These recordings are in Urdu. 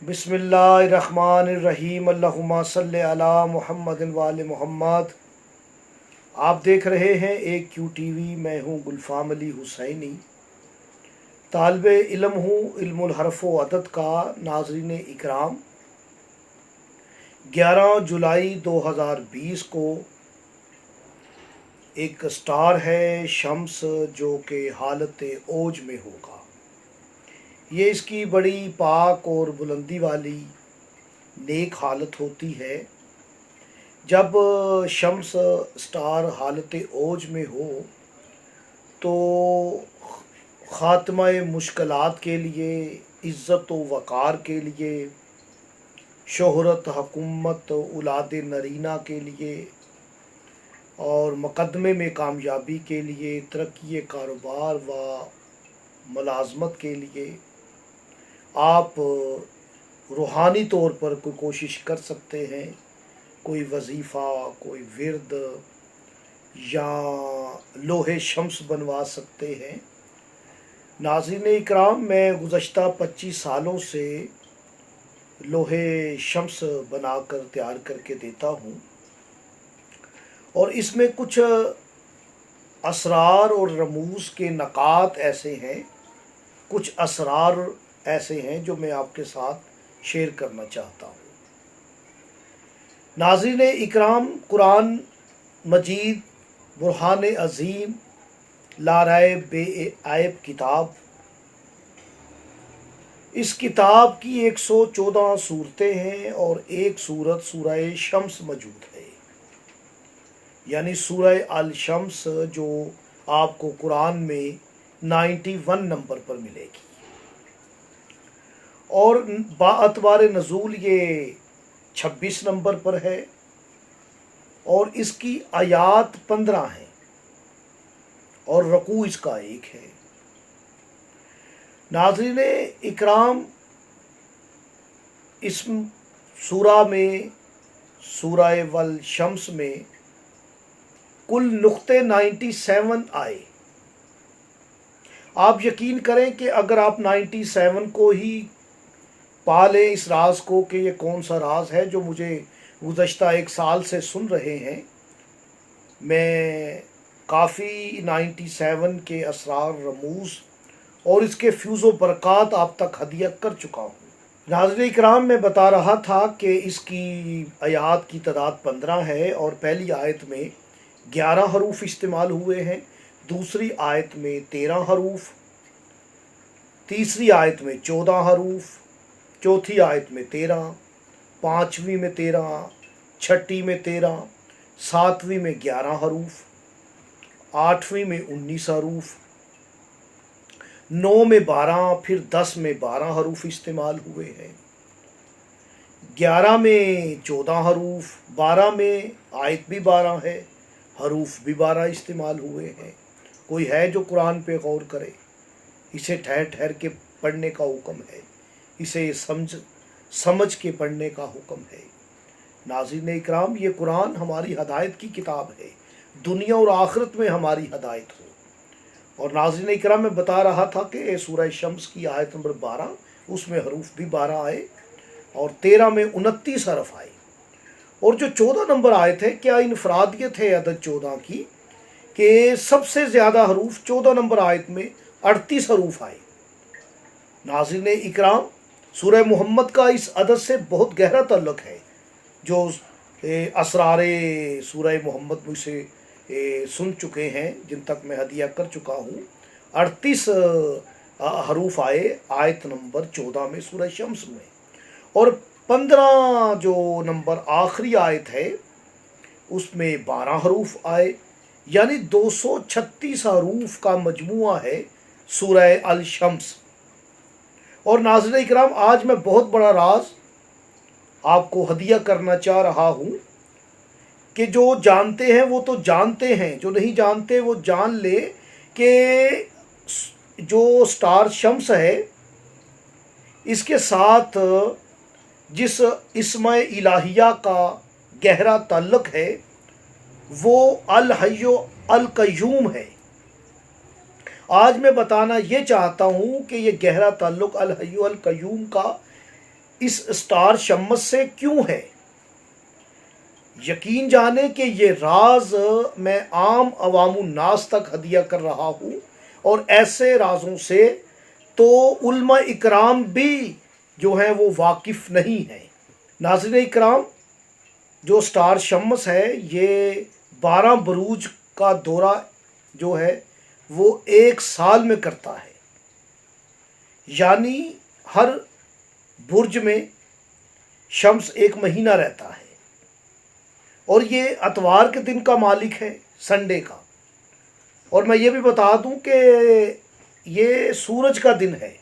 بسم اللہ الرحمن الرحیم، اللہم صلی علی محمد وآل محمد۔ آپ دیکھ رہے ہیں ایک کیو ٹی وی۔ میں ہوں گلفام علی حسینی، طالب علم ہوں علم الحرف و عدد کا۔ ناظرین اکرام، 11 جولائی 2020 کو ایک سٹار ہے شمس جو کہ حالت اوج میں ہوگا۔ یہ اس کی بڑی پاک اور بلندی والی نیک حالت ہوتی ہے۔ جب شمس سٹار حالت اوج میں ہو تو خاتمہ مشکلات کے لیے، عزت و وقار کے لیے، شہرت، حکومت، اولاد نرینہ کے لیے اور مقدمے میں کامیابی کے لیے، ترقی کاروبار و ملازمت کے لیے آپ روحانی طور پر کوئی کوشش کر سکتے ہیں، کوئی وظیفہ، کوئی ورد یا لوح شمس بنوا سکتے ہیں۔ ناظرین اکرام، میں گزشتہ 25 سالوں سے لوح شمس بنا کر تیار کر کے دیتا ہوں، اور اس میں کچھ اسرار اور رموز کے نکات ایسے ہیں، کچھ اسرار ایسے ہیں جو میں آپ کے ساتھ شیئر کرنا چاہتا ہوں۔ ناظرین اکرام، قرآن مجید برہان عظیم، لا ریب بے عیب کتاب، اس کتاب کی 114 صورتیں ہیں اور ایک صورت سورہ شمس موجود ہے، یعنی سورہ الشمس، جو آپ کو قرآن میں 91 نمبر پر ملے گی، اور باعتبار نزول یہ 26 نمبر پر ہے، اور اس کی آیات 15 ہیں اور رکوع اس کا 1 ہے۔ ناظرین اکرام، اس سورہ میں، سورہ والشمس میں کل نقطے 97 آئے۔ آپ یقین کریں کہ اگر آپ 97 کو ہی پا لیں، اس راز کو کہ یہ کون سا راز ہے جو مجھے گزشتہ 1 سال سے سن رہے ہیں، میں کافی 97 کے اسرار، رموز اور اس کے فیوز و برکات آپ تک ہدیہ کر چکا ہوں۔ ناظرین اکرام، میں بتا رہا تھا کہ اس کی آیات کی تعداد 15 ہے، اور پہلی آیت میں 11 حروف استعمال ہوئے ہیں، دوسری آیت میں 13 حروف، تیسری آیت میں 14 حروف، چوتھی آیت میں 13، پانچویں میں 13، چھٹی میں 13، ساتویں میں 11 حروف، آٹھویں میں 19 حروف، 9 میں 12، پھر 10 میں 12 حروف استعمال ہوئے ہیں، 11 میں 14 حروف، 12 میں آیت بھی 12 ہے، حروف بھی 12 استعمال ہوئے ہیں۔ کوئی ہے جو قرآن پہ غور کرے؟ اسے ٹھہر ٹھہر کے پڑھنے کا حکم ہے، اسے سمجھ کے پڑھنے کا حکم ہے۔ ناظرین اکرام، یہ قرآن ہماری ہدایت کی کتاب ہے، دنیا اور آخرت میں ہماری ہدایت ہو۔ اور ناظرین اکرام، میں بتا رہا تھا کہ سورہ شمس کی آیت نمبر 12، اس میں حروف بھی 12 آئے، اور 13 میں 29 حرف آئے، اور جو 14 نمبر آیت ہے، کیا انفرادیت ہے عدد 14 کی کہ سب سے زیادہ حروف 14 نمبر آیت میں 38 حروف آئے۔ ناظرین اکرام، سورہ محمد کا اس عدد سے بہت گہرا تعلق ہے۔ جو اسرار سورہ محمد مجھ سے سن چکے ہیں، جن تک میں ہدیہ کر چکا ہوں، 38 حروف آئے آیت نمبر 14 میں سورہ شمس میں، اور 15 جو نمبر آخری آیت ہے اس میں 12 حروف آئے، یعنی 236 حروف کا مجموعہ ہے سورہ الشمس۔ اور ناظرین اکرام، آج میں بہت بڑا راز آپ کو ہدیہ کرنا چاہ رہا ہوں کہ جو جانتے ہیں وہ تو جانتے ہیں، جو نہیں جانتے وہ جان لے کہ جو سٹار شمس ہے، اس کے ساتھ جس اسم الہیہ کا گہرا تعلق ہے وہ الحی القیوم ہے۔ آج میں بتانا یہ چاہتا ہوں کہ یہ گہرا تعلق الحی القیوم کا اس اسٹار شمس سے کیوں ہے؟ یقین جانے کہ یہ راز میں عام عوام الناس تک ہدیہ کر رہا ہوں، اور ایسے رازوں سے تو علماء اکرام بھی جو ہیں وہ واقف نہیں ہیں۔ ناظرین اکرام، جو اسٹار شمس ہے یہ 12 بروج کا دورہ جو ہے وہ 1 سال میں کرتا ہے، یعنی ہر برج میں شمس 1 مہینہ رہتا ہے، اور یہ اتوار کے دن کا مالک ہے، سنڈے کا۔ اور میں یہ بھی بتا دوں کہ یہ سورج کا دن ہے،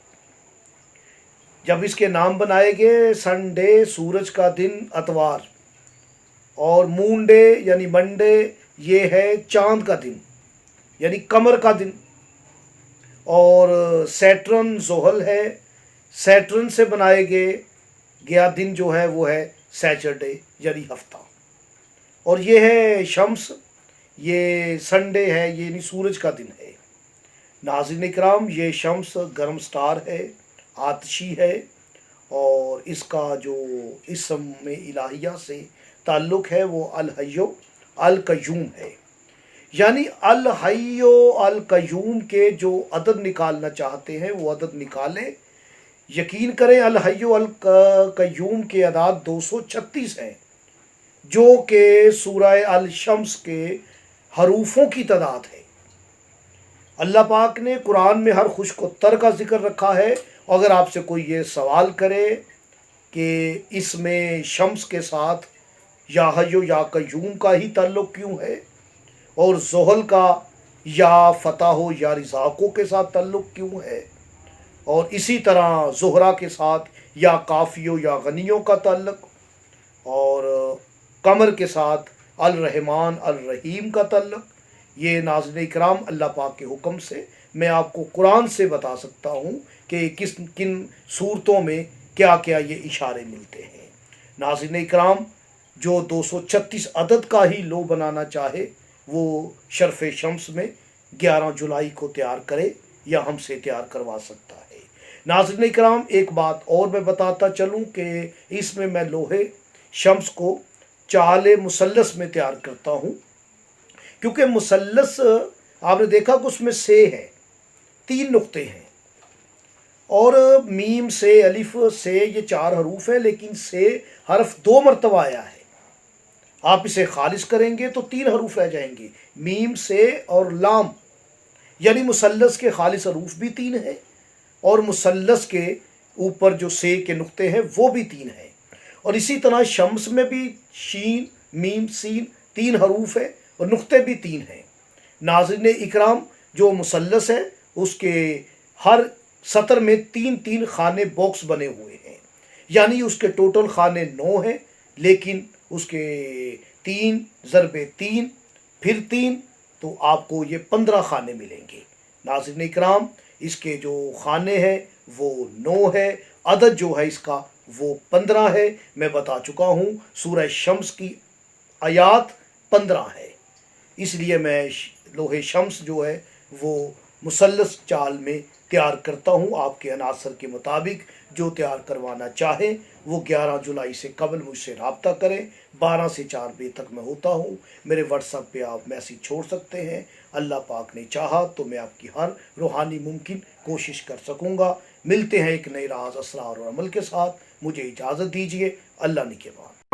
جب اس کے نام بنائے گئے سنڈے سورج کا دن اتوار، اور مون ڈے یعنی منڈے یہ ہے چاند کا دن یعنی قمر کا دن، اور سیٹرن زحل ہے، سیٹرن سے بنائے گیا دن جو ہے وہ ہے سیچرڈے یعنی ہفتہ، اور یہ ہے شمس، یہ سنڈے ہے یعنی سورج کا دن ہے۔ ناظرین اکرام، یہ شمس گرم سٹار ہے، آتشی ہے، اور اس کا جو اسم الہیہ سے تعلق ہے وہ الحی القیوم ہے، یعنی الحی القیوم کے جو عدد نکالنا چاہتے ہیں وہ عدد نکالیں۔ یقین کریں الحی القیوم کے اعداد 236 ہیں، جو کہ سورہ الشمس کے حروفوں کی تعداد ہے۔ اللہ پاک نے قرآن میں ہر خشک و تر کا ذکر رکھا ہے۔ اگر آپ سے کوئی یہ سوال کرے کہ اس میں شمس کے ساتھ یا حی یا قیوم کا ہی تعلق کیوں ہے، اور زحل کا یا فتح یا رزاقوں کے ساتھ تعلق کیوں ہے، اور اسی طرح زہرہ کے ساتھ یا کافیوں یا غنیوں کا تعلق، اور قمر کے ساتھ الرحمن الرحیم کا تعلق، یہ ناظرین اکرام اللہ پاک کے حکم سے میں آپ کو قرآن سے بتا سکتا ہوں کہ کن صورتوں میں کیا کیا یہ اشارے ملتے ہیں۔ ناظرین اکرام، جو 236 عدد کا ہی لو بنانا چاہے وہ شرف شمس میں 11 جولائی کو تیار کرے یا ہم سے تیار کروا سکتا ہے۔ ناظرین اکرام، ایک بات اور میں بتاتا چلوں کہ اس میں میں لوہے شمس کو چال مثلث میں تیار کرتا ہوں، کیونکہ مثلث آپ نے دیکھا کہ اس میں سے ہے، 3 نقطے ہیں، اور میم سے الف سے یہ 4 حروف ہیں، لیکن سے حرف 2 مرتبہ آیا ہے۔ آپ اسے خالص کریں گے تو 3 حروف رہ جائیں گے، میم سے اور لام، یعنی مثلث کے خالص حروف بھی 3 ہیں، اور مثلث کے اوپر جو سے کے نقطے ہیں وہ بھی 3 ہیں، اور اسی طرح شمس میں بھی شین میم سین 3 حروف ہیں اور نقطے بھی 3 ہیں۔ ناظرین اکرام، جو مثلث ہے اس کے ہر سطر میں 3 خانے باکس بنے ہوئے ہیں، یعنی اس کے ٹوٹل خانے 9 ہیں، لیکن اس کے 3 ضرب 3 پھر 3 تو آپ کو یہ 15 خانے ملیں گے۔ ناظرین اکرام، اس کے جو خانے ہیں وہ 9 ہے، عدد جو ہے اس کا وہ 15 ہے۔ میں بتا چکا ہوں سورہ شمس کی آیات 15 ہے، اس لیے میں لوہے شمس جو ہے وہ مثلث چال میں تیار کرتا ہوں۔ آپ کے عناصر کے مطابق جو تیار کروانا چاہیں وہ 11 جولائی سے قبل مجھ سے رابطہ کریں۔ 12 سے 4 بجے تک میں ہوتا ہوں، میرے واٹس ایپ پہ آپ میسیج چھوڑ سکتے ہیں۔ اللہ پاک نے چاہا تو میں آپ کی ہر روحانی ممکن کوشش کر سکوں گا۔ ملتے ہیں ایک نئے راز، اسرار اور عمل کے ساتھ، مجھے اجازت دیجیے۔ اللہ نگہبان۔